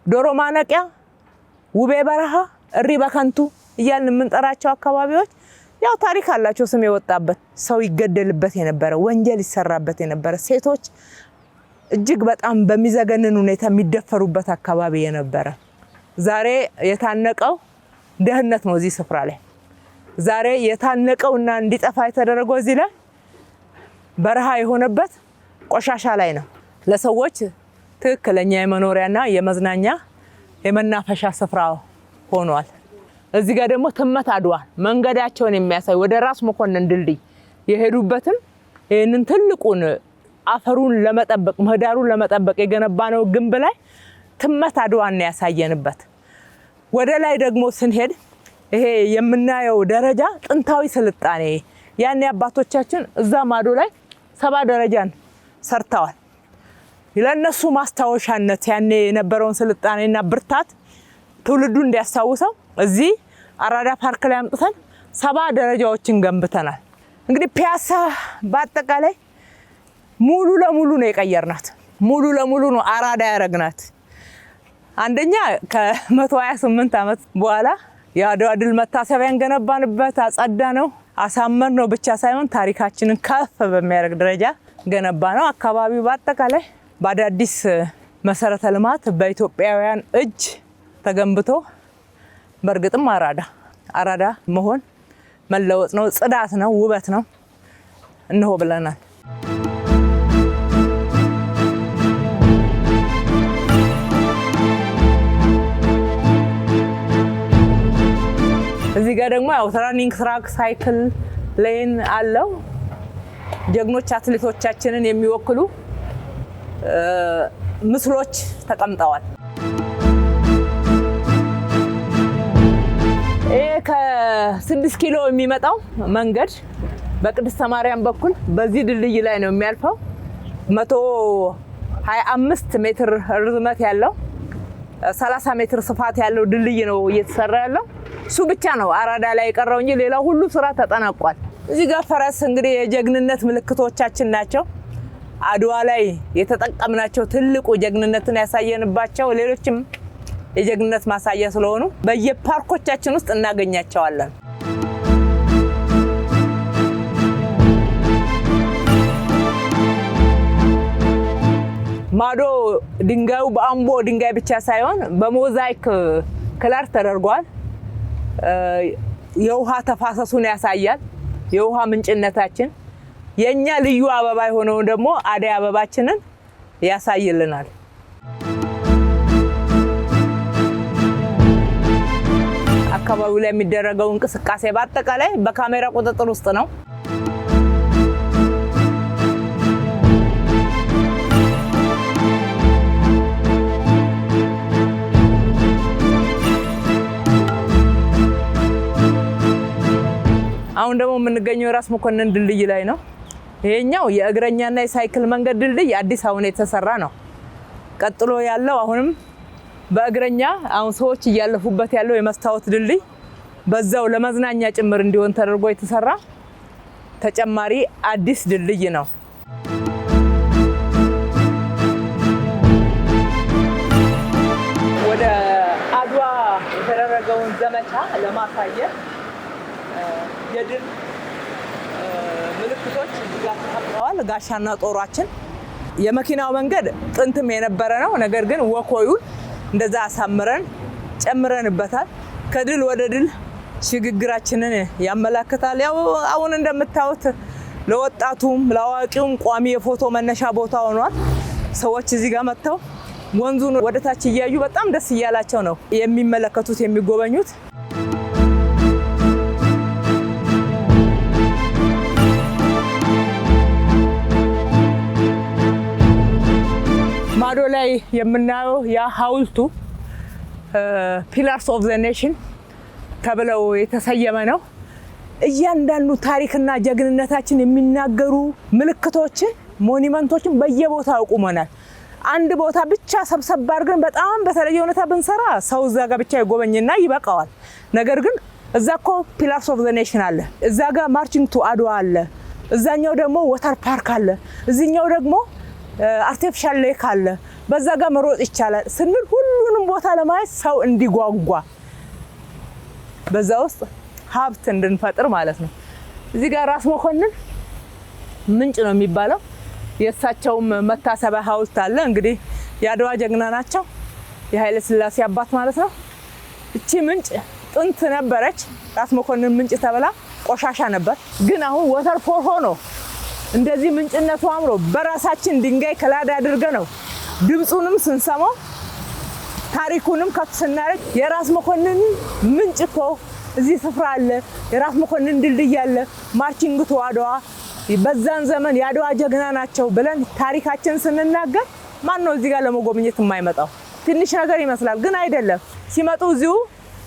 ዶሮ ማነቂያ፣ ውቤ በረሃ፣ እሪ በከንቱ እያልን የምንጠራቸው አካባቢዎች ያው ታሪክ አላቸው። ስም የወጣበት ሰው ይገደልበት የነበረ ወንጀል ይሰራበት የነበረ ሴቶች እጅግ በጣም በሚዘገንን ሁኔታ የሚደፈሩበት አካባቢ የነበረ ዛሬ የታነቀው ደህንነት ነው። እዚህ ስፍራ ላይ ዛሬ የታነቀውና እንዲጠፋ የተደረገው እዚህ ላይ በረሃ የሆነበት ቆሻሻ ላይ ነው። ለሰዎች ትክክለኛ የመኖሪያና የመዝናኛ የመናፈሻ ስፍራ ሆኗል። እዚህ ጋር ደግሞ ትመት አድዋ መንገዳቸውን የሚያሳይ ወደ ራስ መኮንን ድልድይ የሄዱበትን ይህንን ትልቁን አፈሩን ለመጠበቅ ምህዳሩን ለመጠበቅ የገነባነው ግንብ ላይ ትመት አድዋን ያሳየንበት። ወደ ላይ ደግሞ ስንሄድ ይሄ የምናየው ደረጃ ጥንታዊ ስልጣኔ ያኔ አባቶቻችን እዛ ማዶ ላይ 7 ደረጃን ሰርተዋል። ለነሱ ማስታወሻነት ያኔ የነበረውን ስልጣኔና ብርታት ትውልዱ እንዲያስታውሰው እዚህ አራዳ ፓርክ ላይ አምጥተን 7 ደረጃዎችን ገንብተናል። እንግዲህ ፒያሳ በአጠቃላይ ሙሉ ለሙሉ ነው የቀየርናት። ሙሉ ለሙሉ ነው አራዳ ያረግናት። አንደኛ ከ128 ዓመት በኋላ የአድዋ ድል መታሰቢያን ገነባንበት፣ አጸዳ ነው፣ አሳመር ነው ብቻ ሳይሆን ታሪካችንን ከፍ በሚያደርግ ደረጃ ገነባ ነው። አካባቢው በአጠቃላይ በአዳዲስ መሰረተ ልማት በኢትዮጵያውያን እጅ ተገንብቶ በእርግጥም አራዳ መሆን መለወጥ ነው፣ ጽዳት ነው፣ ውበት ነው እንሆ ብለናል። እዚህ ጋር ደግሞ ያው ትራኒንግ ትራክ ሳይክል ሌን አለው። ጀግኖች አትሌቶቻችንን የሚወክሉ ምስሎች ተቀምጠዋል። ይሄ ከ6 ኪሎ የሚመጣው መንገድ በቅድስተ ማርያም በኩል በዚህ ድልድይ ላይ ነው የሚያልፈው። 125 ሜትር ርዝመት ያለው 30 ሜትር ስፋት ያለው ድልድይ ነው እየተሰራ ያለው። እሱ ብቻ ነው አራዳ ላይ የቀረው እንጂ ሌላው ሁሉ ስራ ተጠናቋል። እዚህ ጋር ፈረስ እንግዲህ የጀግንነት ምልክቶቻችን ናቸው። አድዋ ላይ የተጠቀምናቸው ትልቁ ጀግንነትን ያሳየንባቸው ሌሎችም የጀግንነት ማሳያ ስለሆኑ በየፓርኮቻችን ውስጥ እናገኛቸዋለን። ማዶ ድንጋዩ በአምቦ ድንጋይ ብቻ ሳይሆን በሞዛይክ ክላር ተደርጓል። የውሃ ተፋሰሱን ያሳያል። የውሃ ምንጭነታችን የኛ ልዩ አበባ የሆነው ደግሞ አደይ አበባችንን ያሳይልናል። አካባቢው ላይ የሚደረገው እንቅስቃሴ በአጠቃላይ በካሜራ ቁጥጥር ውስጥ ነው። አሁን ደግሞ የምንገኘው ራስ መኮንን ድልድይ ላይ ነው። ይሄኛው የእግረኛና የሳይክል መንገድ ድልድይ አዲስ አሁን የተሰራ ነው። ቀጥሎ ያለው አሁንም በእግረኛ አሁን ሰዎች እያለፉበት ያለው የመስታወት ድልድይ በዛው ለመዝናኛ ጭምር እንዲሆን ተደርጎ የተሰራ ተጨማሪ አዲስ ድልድይ ነው። ወደ አድዋ የተደረገውን ዘመቻ ለማሳየት የድል ምልክቶች ጋር ተቀምጠዋል። ጋሻና ጦራችን የመኪናው መንገድ ጥንትም የነበረ ነው። ነገር ግን ወኮዩን እንደዛ አሳምረን ጨምረንበታል። ከድል ወደ ድል ሽግግራችንን ያመላክታል። ያው አሁን እንደምታዩት ለወጣቱም ለአዋቂውም ቋሚ የፎቶ መነሻ ቦታ ሆኗል። ሰዎች እዚህ ጋር መጥተው ወንዙን ወደታች እያዩ በጣም ደስ እያላቸው ነው የሚመለከቱት የሚጎበኙት። ማዶ ላይ የምናየው ያ ሐውልቱ ፒላርስ ኦፍ ዘ ኔሽን ተብለው የተሰየመ ነው። እያንዳንዱ ታሪክና ጀግንነታችን የሚናገሩ ምልክቶችን ሞኒመንቶችን በየቦታው ቆመናል። አንድ ቦታ ብቻ ሰብሰብ አድርገን በጣም በተለየ ሁኔታ ብንሰራ ሰው እዛ ጋር ብቻ ይጎበኝና ይበቃዋል። ነገር ግን እዛ እኮ ፒላርስ ኦፍ ዘ ኔሽን አለ፣ እዛ ጋር ማርቺንግ ቱ አድዋ አለ፣ እዛኛው ደግሞ ወተር ፓርክ አለ፣ እዚህኛው ደግሞ አርቲፊሻል ሌክ አለ፣ በዛ ጋር መሮጥ ይቻላል ስንል ሁሉ ሁሉንም ቦታ ለማየት ሰው እንዲጓጓ በዛ ውስጥ ሀብት እንድንፈጥር ማለት ነው። እዚህ ጋር ራስ መኮንን ምንጭ ነው የሚባለው። የእሳቸውም መታሰቢያ ሐውልት አለ። እንግዲህ የአድዋ ጀግና ናቸው፣ የኃይለ ሥላሴ አባት ማለት ነው። እቺ ምንጭ ጥንት ነበረች፣ ራስ መኮንን ምንጭ ተብላ ቆሻሻ ነበር። ግን አሁን ወተርፎል ሆኖ እንደዚህ ምንጭነቱ አምሮ በራሳችን ድንጋይ ከላዳ አድርገ ነው ድምጹንም ስንሰማው ታሪኩንም ከፍ ስናደርግ የራስ መኮንን ምንጭ እኮ እዚህ ስፍራ አለ፣ የራስ መኮንን ድልድይ አለ፣ ማርቺንግ ቱ አድዋ በዛን ዘመን የአድዋ ጀግና ናቸው ብለን ታሪካችን ስንናገር ማን ነው እዚህ ጋር ለመጎብኘት የማይመጣው? ትንሽ ነገር ይመስላል፣ ግን አይደለም። ሲመጡ እዚሁ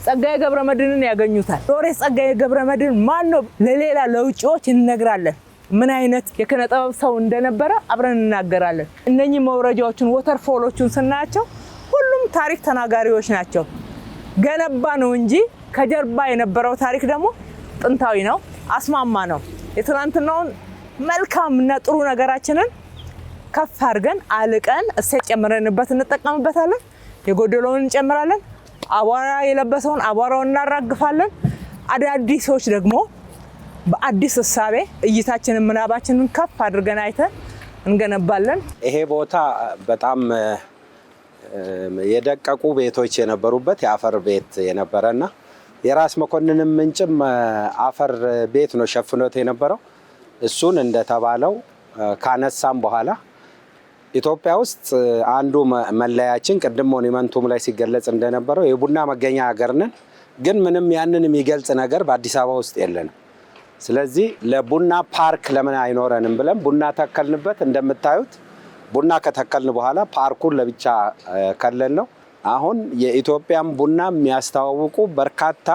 ጸጋዬ ገብረመድህንን ያገኙታል። ሎሬት ጸጋዬ ገብረመድህን ማን ነው ለሌላ ለውጪዎች እንነግራለን። ምን አይነት የኪነ ጥበብ ሰው እንደነበረ አብረን እናገራለን። እነኚህ መውረጃዎችን ወተርፎሎቹን ስናያቸው ሁሉም ታሪክ ተናጋሪዎች ናቸው። ገነባ ነው እንጂ ከጀርባ የነበረው ታሪክ ደግሞ ጥንታዊ ነው፣ አስማማ ነው። የትናንትናውን መልካምና ጥሩ ነገራችንን ከፍ አድርገን አልቀን እሴት ጨምረንበት እንጠቀምበታለን። የጎደለውን እንጨምራለን። አቧራ የለበሰውን አቧራውን እናራግፋለን። አዳዲሶች ደግሞ በአዲስ እሳቤ እይታችንን ምናባችንን ከፍ አድርገን አይተን እንገነባለን። ይሄ ቦታ በጣም የደቀቁ ቤቶች የነበሩበት የአፈር ቤት የነበረና የራስ መኮንንም ምንጭም አፈር ቤት ነው ሸፍኖት የነበረው። እሱን እንደተባለው ካነሳም በኋላ ኢትዮጵያ ውስጥ አንዱ መለያችን ቅድም ሞኒመንቱም ላይ ሲገለጽ እንደነበረው የቡና መገኛ ሀገር ነን። ግን ምንም ያንን የሚገልጽ ነገር በአዲስ አበባ ውስጥ የለንም። ስለዚህ ለቡና ፓርክ ለምን አይኖረንም ብለን ቡና ተከልንበት። እንደምታዩት ቡና ከተከልን በኋላ ፓርኩን ለብቻ ከለል ነው። አሁን የኢትዮጵያን ቡና የሚያስተዋውቁ በርካታ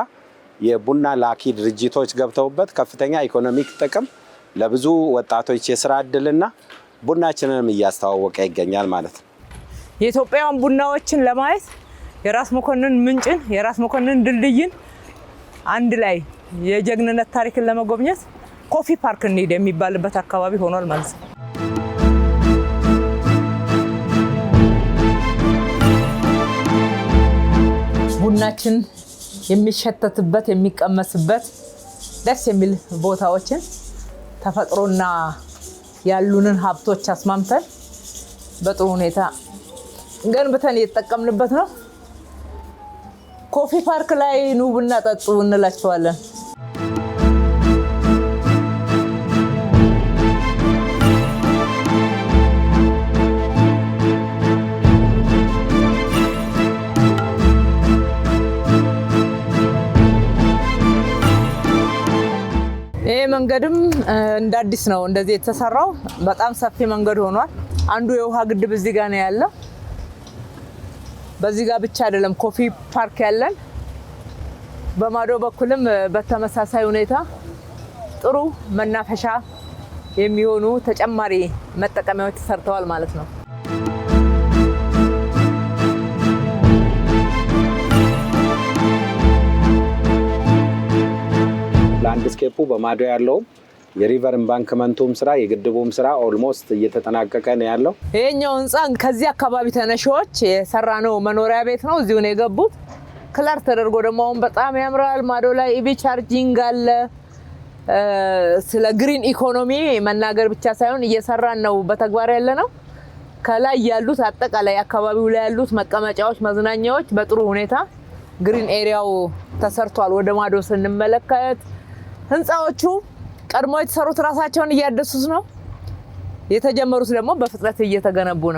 የቡና ላኪ ድርጅቶች ገብተውበት ከፍተኛ ኢኮኖሚክ ጥቅም ለብዙ ወጣቶች የስራ እድልና ቡናችንንም እያስተዋወቀ ይገኛል ማለት ነው። የኢትዮጵያን ቡናዎችን ለማየት የራስ መኮንን ምንጭን፣ የራስ መኮንን ድልድይን አንድ ላይ የጀግንነት ታሪክን ለመጎብኘት ኮፊ ፓርክ እንሂድ የሚባልበት አካባቢ ሆኗል ማለት ነው። ቡናችን የሚሸተትበት የሚቀመስበት ደስ የሚል ቦታዎችን ተፈጥሮና ያሉንን ሀብቶች አስማምተን በጥሩ ሁኔታ ገንብተን እየተጠቀምንበት ነው። ኮፊ ፓርክ ላይ ኑ ቡና ጠጡ እንላቸዋለን። ይሄ መንገድም እንደ አዲስ ነው እንደዚህ የተሰራው። በጣም ሰፊ መንገድ ሆኗል። አንዱ የውሃ ግድብ እዚህ ጋር ነው ያለው። በዚህ ጋር ብቻ አይደለም ኮፊ ፓርክ ያለን፣ በማዶ በኩልም በተመሳሳይ ሁኔታ ጥሩ መናፈሻ የሚሆኑ ተጨማሪ መጠቀሚያዎች ተሰርተዋል ማለት ነው። ላንድስኬፑ በማዶ ያለው የሪቨር ኢምባንክመንቱም ስራ የግድቡም ስራ ኦልሞስት እየተጠናቀቀ ነው ያለው። ይሄኛው ህንጻ ከዚህ አካባቢ ተነሺዎች የሰራነው መኖሪያ ቤት ነው። እዚሁ ነው የገቡት። ክላር ተደርጎ ደግሞ አሁን በጣም ያምራል። ማዶ ላይ ኢቪ ቻርጂንግ አለ። ስለ ግሪን ኢኮኖሚ መናገር ብቻ ሳይሆን እየሰራን ነው በተግባር ያለ ነው። ከላይ ያሉት አጠቃላይ አካባቢው ላይ ያሉት መቀመጫዎች፣ መዝናኛዎች በጥሩ ሁኔታ ግሪን ኤሪያው ተሰርቷል። ወደ ማዶ ስንመለከት ህንጻዎቹ ቀድሞ የተሰሩት ራሳቸውን እያደሱት ነው። የተጀመሩት ደግሞ በፍጥነት እየተገነቡ ነው።